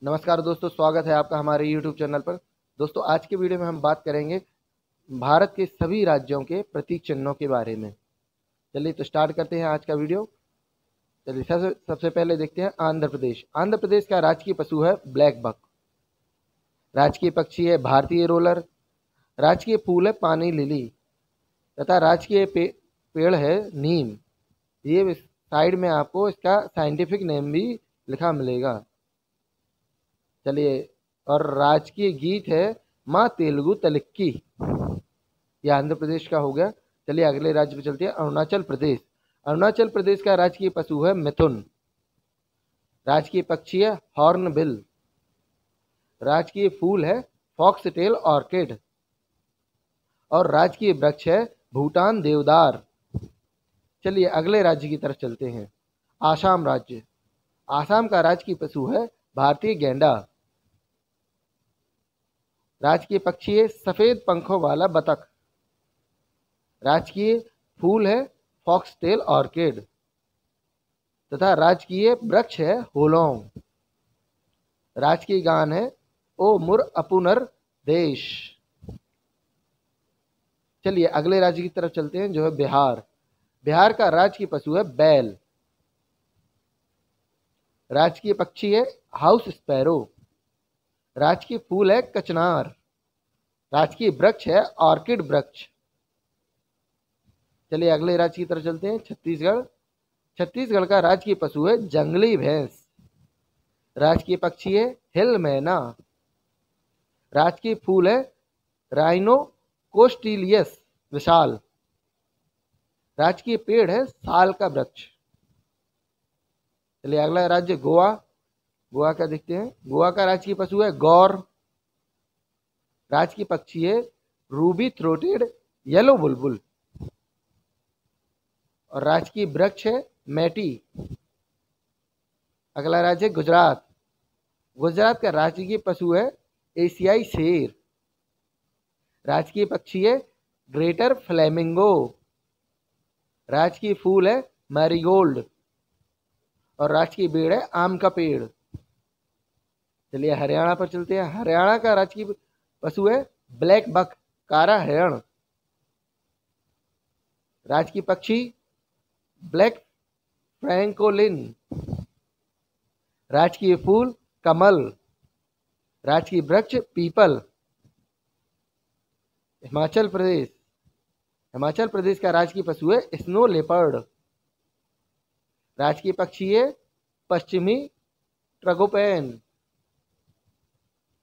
नमस्कार दोस्तों, स्वागत है आपका हमारे YouTube चैनल पर। दोस्तों, आज के वीडियो में हम बात करेंगे भारत के सभी राज्यों के प्रतीक चिन्हों के बारे में। चलिए तो स्टार्ट करते हैं आज का वीडियो। चलिए सबसे पहले देखते हैं आंध्र प्रदेश। आंध्र प्रदेश का राजकीय पशु है ब्लैक बक। राजकीय पक्षी है भारतीय रोलर। राजकीय फूल है पानी लिली तथा राजकीय पेड़ है नीम। ये साइड में आपको इसका साइंटिफिक नेम भी लिखा मिलेगा। चलिए, और राजकीय गीत है माँ तेलुगु तलिक्की। यह आंध्र प्रदेश का हो गया। चलिए अगले राज्य पे चलते हैं, अरुणाचल प्रदेश। अरुणाचल प्रदेश का राजकीय पशु है मिथुन। राजकीय पक्षी है हॉर्नबिल। राजकीय फूल है फॉक्सटेल ऑर्किड और राजकीय वृक्ष है भूटान देवदार। चलिए अगले राज्य की तरफ चलते हैं, आसाम राज्य। आसाम का राजकीय पशु है भारतीय गैंडा। राजकीय पक्षी है सफेद पंखों वाला बतख। राजकीय फूल है फॉक्सटेल ऑर्किड तथा राजकीय वृक्ष है होलोंग। राजकीय गान है ओ मुर अपुनर देश। चलिए अगले राज्य की तरफ चलते हैं, जो है बिहार। बिहार का राजकीय पशु है बैल। राजकीय पक्षी है हाउस स्पैरो। राजकीय फूल है कचनार। राजकीय वृक्ष है ऑर्किड वृक्ष। चलिए अगले राज्य की तरफ चलते हैं, छत्तीसगढ़। छत्तीसगढ़ का राजकीय पशु है जंगली भैंस। राजकीय पक्षी है हिल मैना। राजकीय फूल है राइनो कोस्टिलियस विशाल। राजकीय पेड़ है साल का वृक्ष। चलिए अगला राज्य गोवा। गोवा का देखते हैं। गोवा का राजकीय पशु है गौर। राजकीय पक्षी है रूबी थ्रोटेड येलो बुलबुल और राजकीय वृक्ष है मैटी। अगला राज्य गुजरात। गुजरात का राजकीय पशु है एशियाई शेर। राजकीय पक्षी है ग्रेटर फ्लेमिंगो। राजकीय फूल है मैरीगोल्ड और राजकीय पेड़ है आम का पेड़। चलिए हरियाणा पर चलते हैं। हरियाणा का राजकीय पशु है ब्लैक बक, कारा हिरण। राजकीय पक्षी ब्लैक फ्रैंकोलिन। राजकीय फूल कमल। राजकीय वृक्ष पीपल। हिमाचल प्रदेश। हिमाचल प्रदेश का राजकीय पशु है स्नो लेपर्ड। राजकीय पक्षी है पश्चिमी ट्रगोपैन।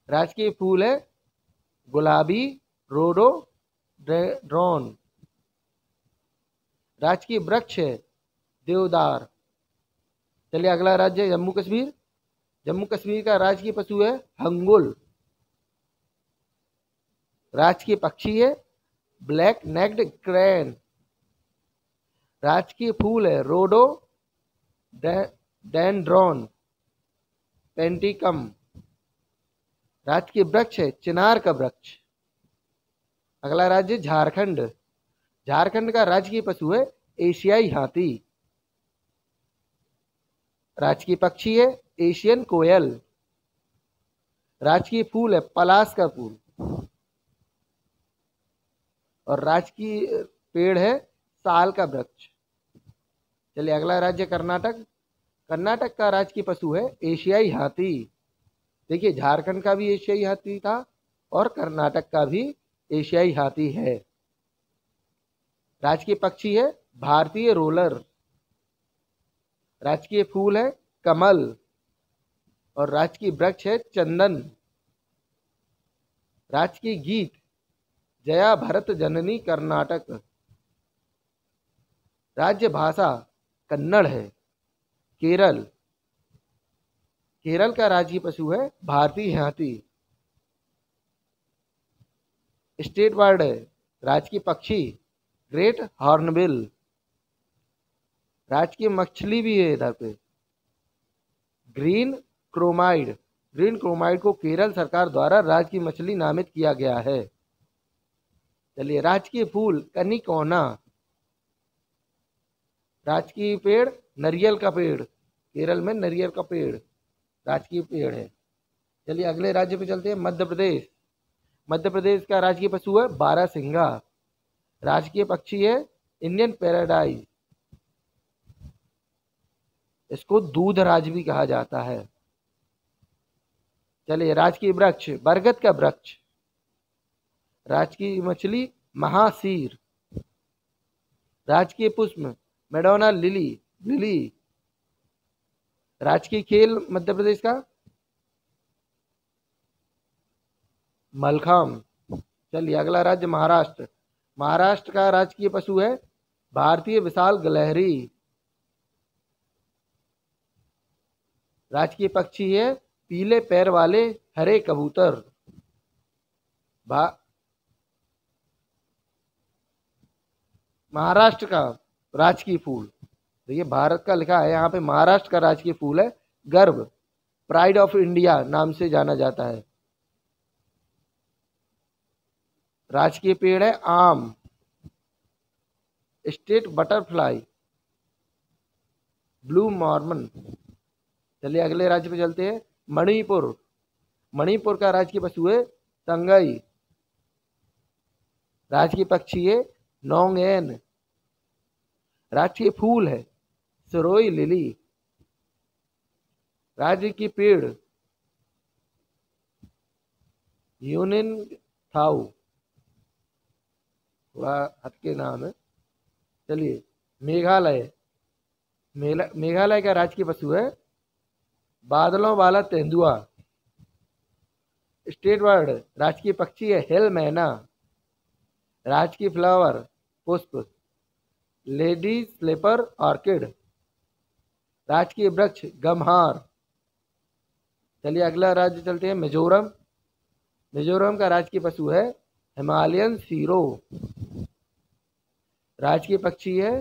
राजकीय फूल है गुलाबी रोडोड्रोन। राजकीय वृक्ष है देवदार। चलिए अगला राज्य है जम्मू कश्मीर। जम्मू कश्मीर का राजकीय पशु है हंगुल। राजकीय पक्षी है ब्लैक नेक्ड क्रैन। राजकीय फूल है रोडो डेंड्रॉन पेंटिकम। राजकीय वृक्ष है चिनार का वृक्ष। अगला राज्य झारखंड। झारखंड का राजकीय पशु है एशियाई हाथी। राजकीय पक्षी है एशियन कोयल। राजकीय फूल है पलाश का फूल और राजकीय पेड़ है साल का वृक्ष। चलिए अगला राज्य कर्नाटक। कर्नाटक का राजकीय पशु है एशियाई हाथी। देखिए, झारखंड का भी एशियाई हाथी था और कर्नाटक का भी एशियाई हाथी है। राजकीय पक्षी है भारतीय रोलर। राजकीय फूल है कमल और राजकीय वृक्ष है चंदन। राजकीय गीत जया भरत जननी कर्नाटक। राज्य भाषा कन्नड़ है। केरल। केरल का राजकीय पशु है भारतीय हाथी। स्टेट बर्ड है राजकीय पक्षी ग्रेट हॉर्नबिल। राजकीय मछली भी है इधर पे ग्रीन क्रोमाइड। ग्रीन क्रोमाइड को केरल सरकार द्वारा राजकीय मछली नामित किया गया है। चलिए राजकीय फूल कनिकोना। राजकीय पेड़ नरियल का पेड़। केरल में नरियल का पेड़ राजकीय पेड़ है। चलिए अगले राज्य पे चलते हैं, मध्य प्रदेश। मध्य प्रदेश का राजकीय पशु है बारहसिंगा। राजकीय पक्षी है इंडियन पैराडाइज। इसको दूधराज भी कहा जाता है। चलिए राजकीय वृक्ष बरगद का वृक्ष। राजकीय मछली महासीर। राजकीय पुष्प मेडोना लिली लिली। राजकीय खेल मध्य प्रदेश का मलखाम। चलिए अगला राज्य महाराष्ट्र। महाराष्ट्र का राजकीय पशु है भारतीय विशाल गिलहरी। राजकीय पक्षी है पीले पैर वाले हरे कबूतर। महाराष्ट्र का राजकीय फूल, देखिए भारत का लिखा है यहाँ पे, महाराष्ट्र का राजकीय फूल है गर्व, प्राइड ऑफ इंडिया नाम से जाना जाता है। राजकीय पेड़ है आम। State butterfly blue Mormon. चलिए अगले राज्य पे चलते हैं, मणिपुर। मणिपुर का राजकीय पशु है तंगई। राजकीय पक्षी है नोंगेन। राजकीय फूल है सरोई लिली। राज्य की पेड़ यूनिन थाउ, थोड़ा हटके नाम है। चलिए मेघालय। मेघालय का राजकीय पशु है बादलों वाला तेंदुआ। स्टेट बर्ड राजकीय पक्षी है हिल मैना। राजकीय फ्लावर पुष्प लेडी स्लीपर ऑर्किड। राजकीय वृक्ष गमहार। चलिए अगला राज्य चलते हैं मिजोरम। मिजोरम का राजकीय पशु है हिमालयन सीरो। राजकीय पक्षी है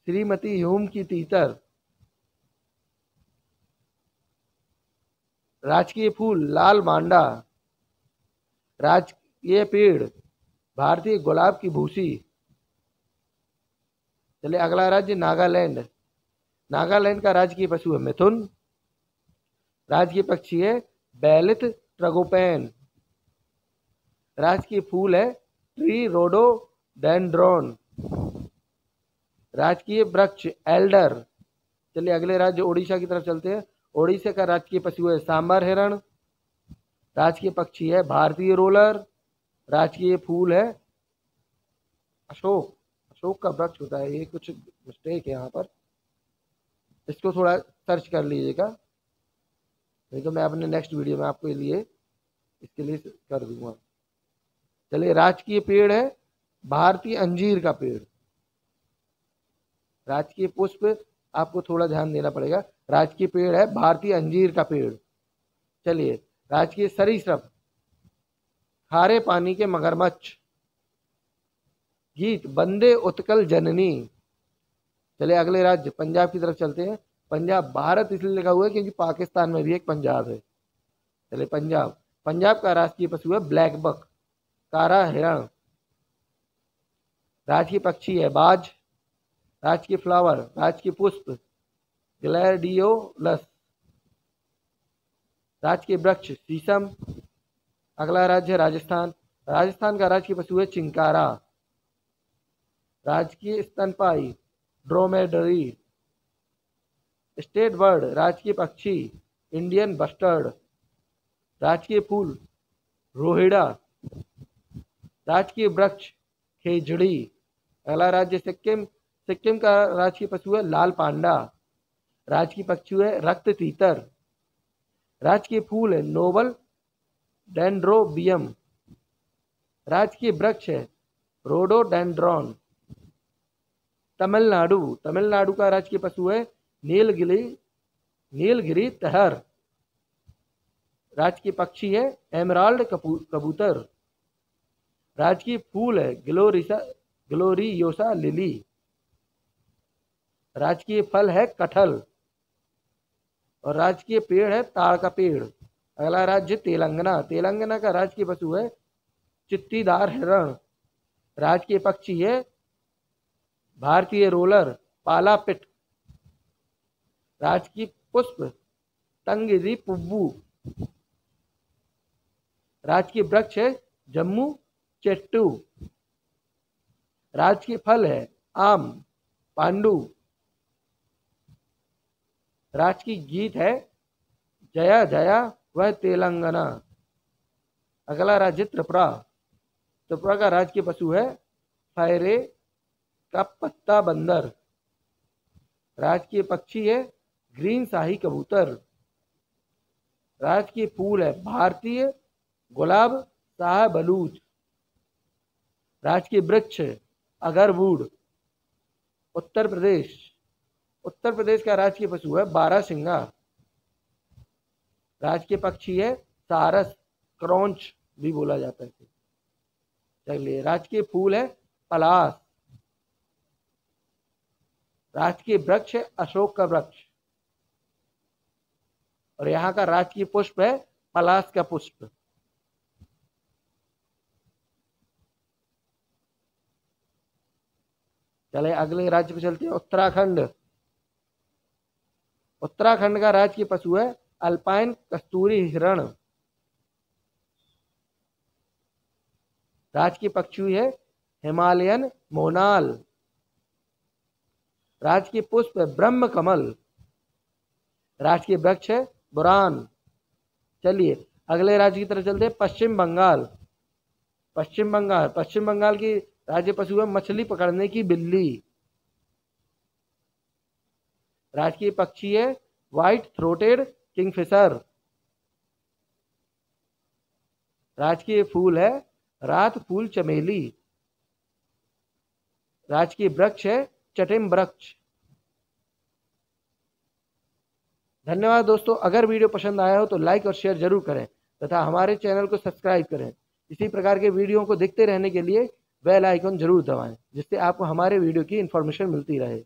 श्रीमती ह्यूम की तीतर। राजकीय फूल लाल मांडा। राजकीय पेड़ भारतीय गुलाब की भूसी। चलिए अगला राज्य नागालैंड। नागालैंड का राजकीय पशु है मिथुन। राजकीय पक्षी है बैलिथ ट्रगोपैन। राजकीय फूल है ट्री रोडोडेंड्रॉन। राजकीय वृक्ष एल्डर। चलिए अगले राज्य उड़ीसा की तरफ चलते हैं। उड़ीसा का राजकीय पशु है सांबर हिरण। राजकीय पक्षी है भारतीय रोलर। राजकीय फूल है अशोक। अशोक का वृक्ष होता है, ये कुछ मिस्टेक है यहाँ पर, इसको थोड़ा सर्च कर लीजिएगा, नहीं तो मैं अपने नेक्स्ट वीडियो में आपके लिए इसके लिए कर दूंगा। चलिए राजकीय पेड़ है भारतीय अंजीर का पेड़। राजकीय पुष्प आपको थोड़ा ध्यान देना पड़ेगा। राजकीय पेड़ है भारतीय अंजीर का पेड़। चलिए राजकीय सरीसृप खारे पानी के मगरमच्छ। गीत वंदे उत्कल जननी। चलिए अगले राज्य पंजाब की तरफ चलते हैं। पंजाब भारत इसलिए लिखा हुआ है क्योंकि पाकिस्तान में भी एक पंजाब है। चलिए पंजाब। पंजाब का राजकीय पशु है ब्लैक बक कारा हिरण। राजकीय पक्षी है बाज। राजकीय फ्लावर राजकीय पुष्प ग्लैडियोलस। राजकीय वृक्ष शीशम। अगला राज्य राजस्थान। राजस्थान का राजकीय पशु है चिंकारा। राजकीय स्तनपायी ड्रोमेडरी। स्टेट बर्ड राजकीय पक्षी इंडियन बस्टर्ड। राजकीय फूल रोहिड़ा। राजकीय वृक्ष खेजड़ी। अगला राज्य सिक्किम। सिक्किम का राजकीय पशु है लाल पांडा। राजकीय पक्षी है रक्त तीतर। राजकीय फूल है नोबल डेंड्रोबियम। राजकीय वृक्ष है रोडोडेंड्रॉन। तमिलनाडु। तमिलनाडु का राजकीय पशु है नीलगिरी तहर। राजकीय पक्षी है एमराल्ड कबूतर। राजकीय फूल है ग्लोरियोसा लिली। राजकीय फल है कटहल और राजकीय पेड़ है ताड़ का पेड़। अगला राज्य तेलंगाना। तेलंगाना का राजकीय पशु है चित्तीदार हिरण। राजकीय पक्षी है भारतीय रोलर पाला पिट। राजकीय पुष्प तंगिरी पुब्बू। राजकीय वृक्ष है जम्मू चेट्टू। राजकीय फल है आम पांडु। राजकीय गीत है जया जया वह तेलंगाना। अगला राज्य त्रिपुरा। त्रिपुरा का राजकीय पशु है फैरे का पत्ता बंदर। राजकीय पक्षी है ग्रीन शाही कबूतर। राजकीय फूल है भारतीय गुलाब शाह बलूच। राजकीय वृक्ष अगरवुड। उत्तर प्रदेश। उत्तर प्रदेश का राजकीय पशु है बारहसिंगा। राजकीय पक्षी है सारस, क्रॉन्च भी बोला जाता है। चलिए, राजकीय फूल है पलाश। राजकीय वृक्ष है अशोक का वृक्ष। और यहाँ का राजकीय पुष्प है पलाश का पुष्प। चले अगले राज्य पे चलते हैं, उत्तराखंड। उत्तराखंड का राजकीय पशु है अल्पाइन कस्तूरी हिरण। राजकीय पक्षी है हिमालयन मोनाल। राजकीय पुष्प है ब्रह्म कमल। राजकीय वृक्ष है बुरान। चलिए अगले राज्य की तरफ चलते हैं, पश्चिम बंगाल। पश्चिम बंगाल की राज्य पशु है मछली पकड़ने की बिल्ली। राजकीय पक्षी है व्हाइट थ्रोटेड किंगफिशर। राजकीय फूल है रात फूल चमेली। राजकीय वृक्ष है चटिम वृक्ष। धन्यवाद दोस्तों। अगर वीडियो पसंद आया हो तो लाइक और शेयर जरूर करें तथा हमारे चैनल को सब्सक्राइब करें। इसी प्रकार के वीडियो को देखते रहने के लिए बेल आइकन जरूर दबाएं, जिससे आपको हमारे वीडियो की इन्फॉर्मेशन मिलती रहे।